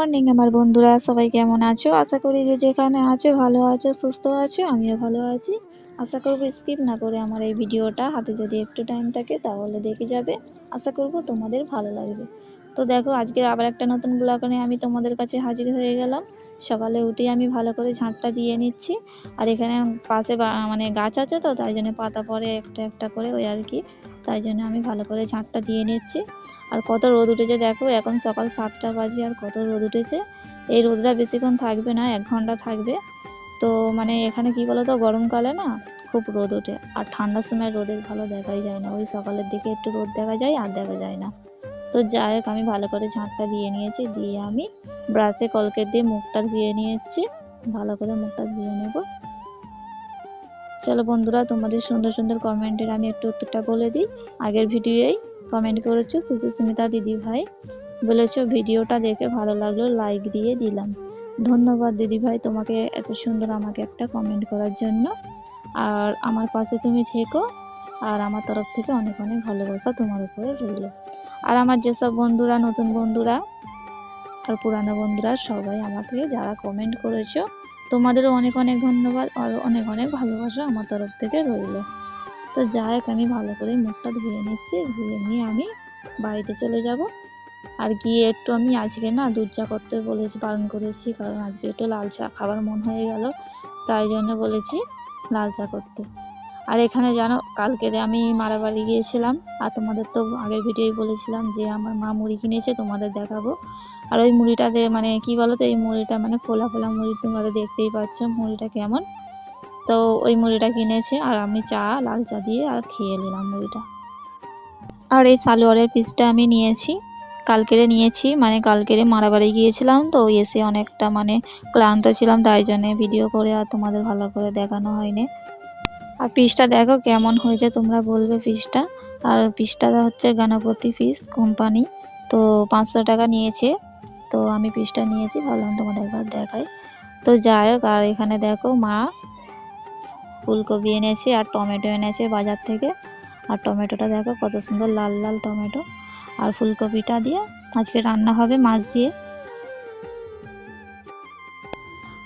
Morning আমার বন্ধুরা, সবাই কেমন আছো? আশা করি যে যেখানে আছো ভালো আছো, সুস্থ আছো। আমিও ভালো আছি। আশা করব স্কিপ না করে আমার এই ভিডিওটা হাতে যদি একটু টাইম থাকে তাহলে দেখে যাবে। আশা করব তোমাদের ভালো লাগবে। তো দেখো, আজকে আবার একটা নতুন ব্লগ নিয়ে আমি তোমাদের কাছে হাজির হয়ে গেলাম। সকালে উঠে আমি ভালো করে ঝাঁটটা দিয়ে নিচ্ছি। আর এখানে পাশে মানে গাছ আছে, তো তাই জন্য পাতা পড়ে একটা একটা করে, ওই আর কি। তাই জন্য আমি ভালো করে ঝাঁটটা দিয়ে নিচ্ছি। আর কত রোদ উঠেছে দেখো, এখন সকাল 7টা বাজে আর কত রোদ উঠেছে। এই রোদটা বেশিক্ষণ থাকবে না, 1 ঘন্টা থাকবে। তো মানে এখানে কি বলতো, গরমকালে না খুব রোদ ওঠে, আর ঠান্ডার সময় রোদের ভালো দেখাই যায় না। ওই সকালের দিকে একটু রোদ দেখা যায়, আর দেখা যায় না। তো যাই হোক, আমি ভালো করে ঝাঁটটা দিয়ে নিয়েছি, দিয়ে আমি ব্রাশে কলকেট দিয়ে মুখটা ধুয়ে নিয়েছি। ভালো করে মুখটা ধুয়ে নেব। চলো বন্ধুরা, তোমাদের সুন্দর সুন্দর কমেন্টের আমি একটু উত্তরটা বলে দিই। আগের ভিডিওই কমেন্ট করেছো সুস্মিতা দিদি ভাই, বলেছো ভিডিওটা দেখে ভালো লাগলো, লাইক দিয়ে দিলাম। ধন্যবাদ দিদি ভাই, তোমাকে এত সুন্দর আমাকে একটা কমেন্ট করার জন্য। আর আমার পাশে তুমি থেকো, আর আমার তরফ থেকে অনেক অনেক ভালোবাসা তোমার উপরে রইল। আর আমার যেসব বন্ধুরা, নতুন বন্ধুরা আর পুরানো বন্ধুরা, সবাই আমাকে যারা কমেন্ট করেছো, তোমাদেরও অনেক অনেক ধন্যবাদ আর অনেক অনেক ভালোবাসা আমার তরফ থেকে রইল। তো যাই হোক, আমি ভালো করে মুখটা ধুয়ে নিচ্ছি, ধুয়ে নিয়ে আমি বাড়িতে চলে যাব। আর গিয়ে একটু আমি আজকে না দুধ চা করতে বলেছি, বারণ করেছি, কারণ আজকে একটু লাল চা খাবার মন হয়ে গেল, তাই জন্য বলেছি লাল চা করতে। আর এখানে জানো, কালকে আমি মারা বাড়ি গিয়েছিলাম, আর তোমাদের তো আগের ভিডিওই বলেছিলাম যে আমার মা মুড়ি কিনেছে, তোমাদের দেখাবো। আর ওই মুড়িটা মানে কি বলতো, এই মুড়িটা মানে ফোলা ফোলা মুড়ি, তোমরা দেখতেই পাচ্ছ মুড়িটা কেমন। তো ওই মুড়িটা কিনেছে, আর আমি চা, লাল চা দিয়ে আর খেয়ে নিলাম মুড়িটা। আর এই সালোয়ারের পিসটা আমি নিয়েছি, কালকেরে নিয়েছি, মানে কালকেরে মারাবাড়ি গিয়েছিলাম, তো এসে অনেকটা মানে ক্লান্ত ছিলাম, তাই জন্য ভিডিও করে আর তোমাদের ভালো করে দেখানো হয়নি। আর পিসটা দেখো কেমন হয়েছে, তোমরা বলবে পিসটা। আর পিসটা হচ্ছে গণপতি পিস কোম্পানি, তো 500 টাকা নিয়েছে। তো আমি পিসটা নিয়েছি, ভাবলাম তোমাদের একবার দেখাই। তো যাই হোক, আর এখানে দেখো মা ফুলকপি এনেছে আর টমেটো এনেছে বাজার থেকে। আর টমেটোটা দেখো কত সুন্দর লাল লাল টমেটো। আর ফুলকপিটা দিয়ে আজকে রান্না হবে মাছ দিয়ে।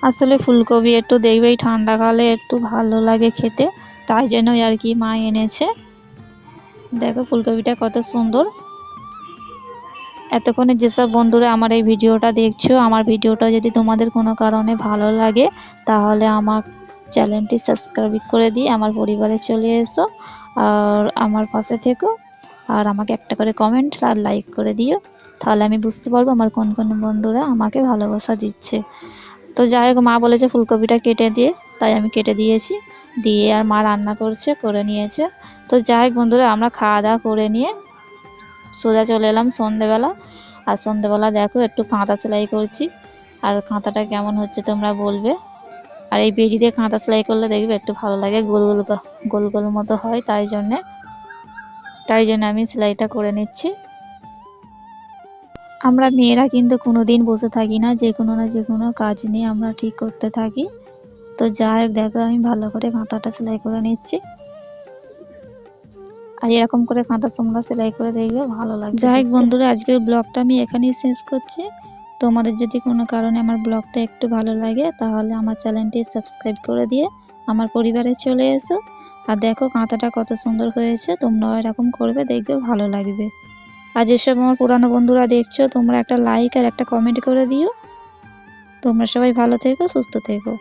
আসলে ফুলকপি একটু দেখবে এই ঠান্ডাকালে একটু ভালো লাগে খেতে, তাই জন্যই আর কি মা এনেছে। দেখো ফুলকপিটা কত সুন্দর। এতক্ষণে যেসব বন্ধুরা আমার এই ভিডিওটা দেখছো, আমার ভিডিওটা যদি তোমাদের কোনো কারণে ভালো লাগে, তাহলে আমার চ্যানেলটি সাবস্ক্রাইব করে দিয়ে আমার পরিবারে চলে এসো, আর আমার পাশে থেকো। আর আমাকে একটা করে কমেন্ট আর লাইক করে দিও, তাহলে আমি বুঝতে পারবো আমার কোন কোন বন্ধুরা আমাকে ভালোবাসা দিচ্ছে। তো যাই হোক, মা বলেছে ফুলকপিটা কেটে দিয়ে, তাই আমি কেটে দিয়েছি, দিয়ে আর মা রান্না করছে, করে নিয়েছে। তো যাই হোক বন্ধুরা, আমরা খাওয়া দাওয়া করে নিয়ে সোজা চলে এলাম সন্ধেবেলা। আর সন্ধেবেলা দেখো একটু কাঁথা সেলাই করছি, আর কাঁথাটা কেমন হচ্ছে তোমরা বলবে। আর এই বেড়ি দিয়ে কাঁথা সেলাই করলে দেখবে একটু ভালো লাগে, গোল গোল গোল গোল মতো হয়, তাই জন্য আমি সেলাইটা করে নিচ্ছি। আমরা মেয়েরা কিন্তু কোনোদিন বসে থাকি না, যে কোনো না যে কোনো কাজ নিয়ে আমরা ঠিক করতে থাকি। তো যাই হোক দেখো, আমি ভালো করে কাঁথাটা সেলাই করে নিচ্ছি। আর এরকম করে কাঁথা তোমরা সেলাই করে দেখবে, ভালো লাগবে। যাই হোক বন্ধুরা, আজকের ব্লগটা আমি এখানেই শেষ করছি। তোমাদের যদি কোনো কারণে আমার ব্লগটা একটু ভালো লাগে, তাহলে আমার চ্যানেলটি সাবস্ক্রাইব করে দিয়ে আমার পরিবারে চলে এসো। আর দেখো কাঁথাটা কত সুন্দর হয়েছে, তোমরাও এরকম করবে, দেখবে ভালো লাগবে। আর যেসব আমার পুরানো বন্ধুরা দেখছো, তোমরা একটা লাইক আর একটা কমেন্ট করে দিও। তোমরা সবাই ভালো থেকো, সুস্থ থেকো।